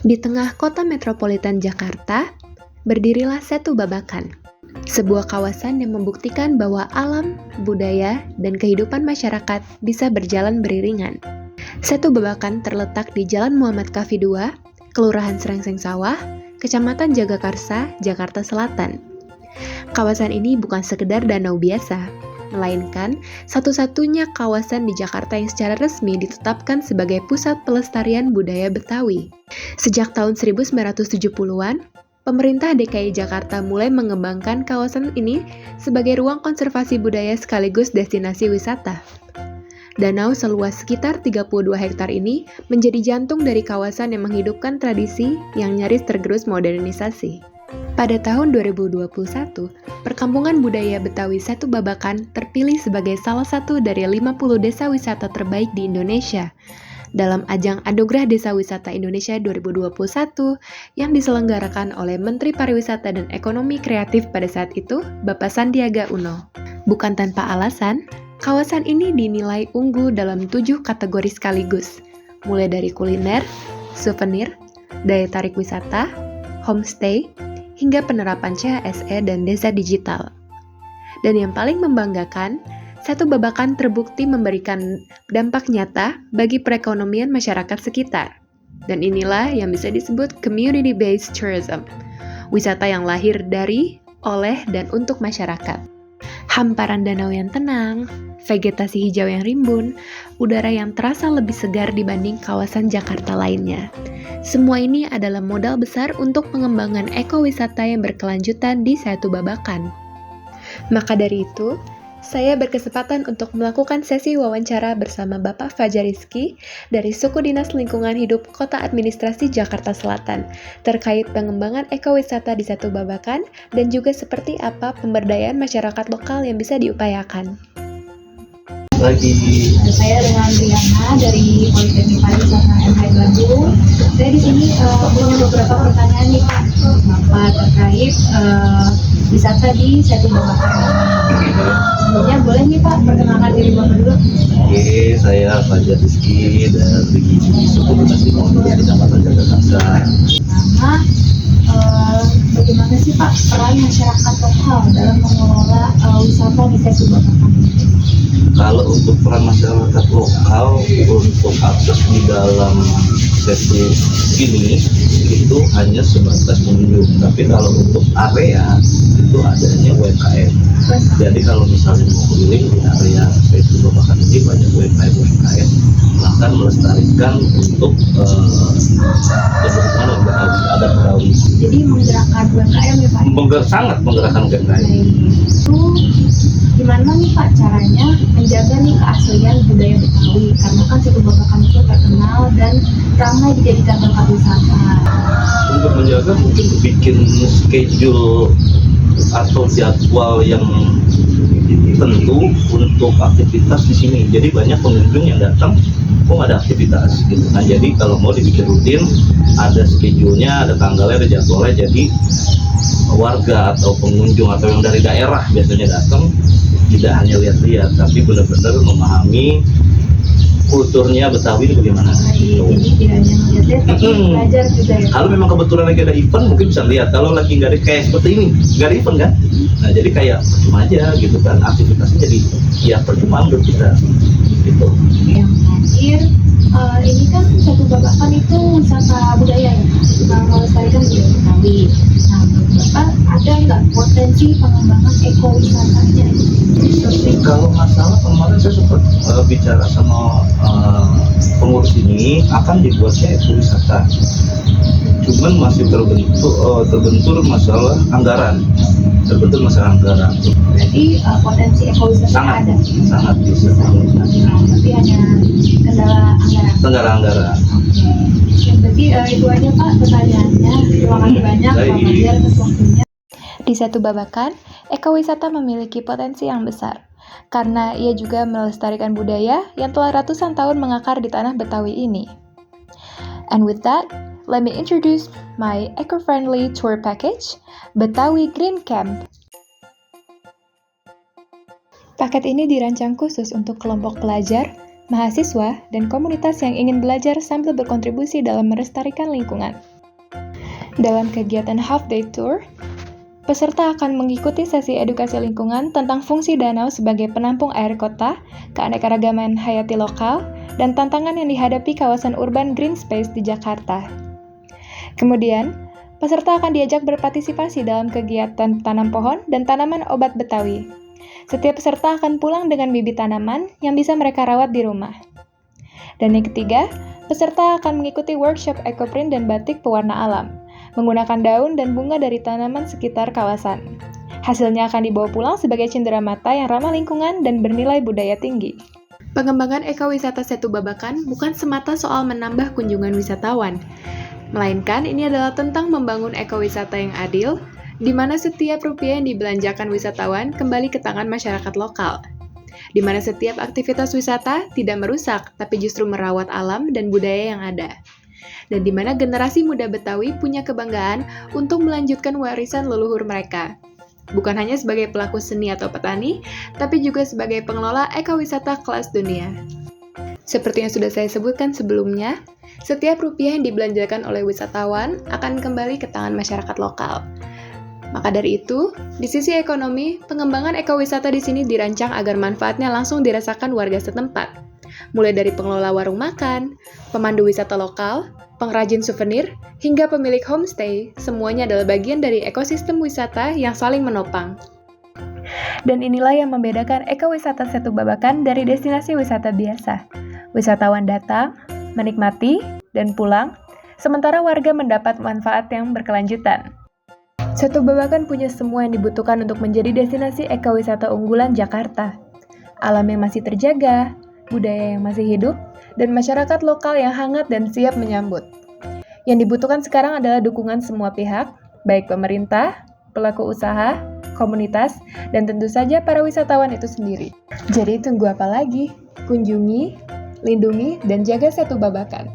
Di tengah kota metropolitan Jakarta, berdirilah Setu Babakan, sebuah kawasan yang membuktikan bahwa alam, budaya, dan kehidupan masyarakat bisa berjalan beriringan. Setu Babakan terletak di Jalan Muhammad Kafi II, Kelurahan Srengseng Sawah, Kecamatan Jagakarsa, Jakarta Selatan. Kawasan ini bukan sekedar danau biasa, melainkan satu-satunya kawasan di Jakarta yang secara resmi ditetapkan sebagai pusat pelestarian budaya Betawi. Sejak tahun 1970-an, pemerintah DKI Jakarta mulai mengembangkan kawasan ini sebagai ruang konservasi budaya sekaligus destinasi wisata. Danau seluas sekitar 32 hektar ini menjadi jantung dari kawasan yang menghidupkan tradisi yang nyaris tergerus modernisasi. Pada tahun 2021, Perkampungan Budaya Betawi Setu Babakan terpilih sebagai salah satu dari 50 desa wisata terbaik di Indonesia dalam ajang Anugerah Desa Wisata Indonesia 2021 yang diselenggarakan oleh Menteri Pariwisata dan Ekonomi Kreatif pada saat itu, Bapak Sandiaga Uno. Bukan tanpa alasan, kawasan ini dinilai unggul dalam 7 kategori sekaligus, mulai dari kuliner, souvenir, daya tarik wisata, homestay, hingga penerapan CHSE dan desa digital. Dan yang paling membanggakan, Setu Babakan terbukti memberikan dampak nyata bagi perekonomian masyarakat sekitar. Dan inilah yang bisa disebut community-based tourism, wisata yang lahir dari, oleh, dan untuk masyarakat. Hamparan danau yang tenang, vegetasi hijau yang rimbun, udara yang terasa lebih segar dibanding kawasan Jakarta lainnya. Semua ini adalah modal besar untuk pengembangan ekowisata yang berkelanjutan di Setu Babakan. Maka dari itu, saya berkesempatan untuk melakukan sesi wawancara bersama Bapak Fajar Rizky dari Suku Dinas Lingkungan Hidup Kota Administrasi Jakarta Selatan terkait pengembangan ekowisata di Setu Babakan dan juga seperti apa pemberdayaan masyarakat lokal yang bisa diupayakan. Saya dengan Riana dari Politeknik Pariwisata MH Bandung. Saya di sini punya beberapa pertanyaan nih Pak, Bapak terkait wisata di Setu Babakan. Sebelumnya boleh nih Pak perkenalkan diri Bapak dulu? Oke, saya Fajar Rizky dari Suku Dinas Lingkungan Hidup Kecamatan Jagakarsa. Bagaimana sih Pak peran masyarakat lokal dalam mengelola wisata di Setu Babakan? Kalau untuk peran masyarakat lokal untuk akses di dalam setu ini itu hanya sebatas pengunjung, tapi kalau untuk area itu adanya UMKM. Jadi kalau misalnya mau keliling di area Setu Babakan ini banyak UMKM akan melestarikan untuk keberhubungan dengan Betawi, adat Betawi. Jadi menggerakkan UMKM ya Pak? Sangat menggerakkan UMKM. Itu gimana nih Pak caranya menjaga nih keaslian budaya Betawi, karena kan Setu Babakan itu terkenal dan ramai dijadikan tempat wisata. Untuk menjaga mungkin bikin schedule atau jadwal yang tentu untuk aktivitas di sini. Jadi banyak pengunjung yang datang kok ada aktivitas gitu. Nah jadi kalau mau dibikin rutin ada schedule-nya, ada tanggalnya, ada jadwalnya. Jadi warga atau pengunjung atau yang dari daerah biasanya datang tidak hanya lihat-lihat tapi benar-benar memahami kulturnya Betawi itu bagaimana. Jadi tidak hanya melihat tapi belajar juga ya. Kalau memang kebetulan lagi ada event mungkin bisa lihat. Kalau lagi nggak ada kayak seperti ini nggak ada event kan, nah jadi kayak percuma aja gitu kan, aktivitasnya jadi ya percuma menurut kita gitu. Yang terakhir, ini kan Setu Babakan itu wisata budaya ya, melestarikan budaya Betawi. Nah, menurut Bapak ada nggak potensi pengembangan ekowisatanya? Kalau masalah kemarin saya sempat bicara sama pengurus ini akan dibuatnya ekowisata, cuman masih terbentur masalah anggaran. Berarti potensi ekowisata ada? Sangat bisa. Tapi hanya kendala anggaran. Oke. Berarti itu aja Pak pertanyaannya. Terima kasih banyak Pak Fajar atas waktunya. Di Setu Babakan, ekowisata memiliki potensi yang besar, karena ia juga melestarikan budaya yang telah ratusan tahun mengakar di tanah Betawi ini. And with that, let me introduce my eco-friendly tour package, Betawi Green Camp. Paket ini dirancang khusus untuk kelompok pelajar, mahasiswa, dan komunitas yang ingin belajar sambil berkontribusi dalam melestarikan lingkungan. Dalam kegiatan Half Day Tour, peserta akan mengikuti sesi edukasi lingkungan tentang fungsi danau sebagai penampung air kota, keanekaragaman hayati lokal, dan tantangan yang dihadapi kawasan urban green space di Jakarta. Kemudian, peserta akan diajak berpartisipasi dalam kegiatan tanam pohon dan tanaman obat Betawi. Setiap peserta akan pulang dengan bibit tanaman yang bisa mereka rawat di rumah. Dan yang ketiga, peserta akan mengikuti workshop ekoprint dan batik pewarna alam, menggunakan daun dan bunga dari tanaman sekitar kawasan. Hasilnya akan dibawa pulang sebagai cenderamata yang ramah lingkungan dan bernilai budaya tinggi. Pengembangan ekowisata Setu Babakan bukan semata soal menambah kunjungan wisatawan, melainkan ini adalah tentang membangun ekowisata yang adil, di mana setiap rupiah yang dibelanjakan wisatawan kembali ke tangan masyarakat lokal, di mana setiap aktivitas wisata tidak merusak, tapi justru merawat alam dan budaya yang ada. Dan di mana generasi muda Betawi punya kebanggaan untuk melanjutkan warisan leluhur mereka. Bukan hanya sebagai pelaku seni atau petani, tapi juga sebagai pengelola ekowisata kelas dunia. Seperti yang sudah saya sebutkan sebelumnya, setiap rupiah yang dibelanjakan oleh wisatawan akan kembali ke tangan masyarakat lokal. Maka dari itu, di sisi ekonomi, pengembangan ekowisata di sini dirancang agar manfaatnya langsung dirasakan warga setempat. Mulai dari pengelola warung makan, pemandu wisata lokal, pengrajin souvenir, hingga pemilik homestay, semuanya adalah bagian dari ekosistem wisata yang saling menopang. Dan inilah yang membedakan ekowisata Setu Babakan dari destinasi wisata biasa. Wisatawan datang, menikmati, dan pulang, sementara warga mendapat manfaat yang berkelanjutan. Setu Babakan punya semua yang dibutuhkan untuk menjadi destinasi ekowisata unggulan Jakarta. Alam yang masih terjaga, budaya yang masih hidup, dan masyarakat lokal yang hangat dan siap menyambut. Yang dibutuhkan sekarang adalah dukungan semua pihak, baik pemerintah, pelaku usaha, komunitas, dan tentu saja para wisatawan itu sendiri. Jadi tunggu apa lagi? Kunjungi, lindungi, dan jaga Setu Babakan.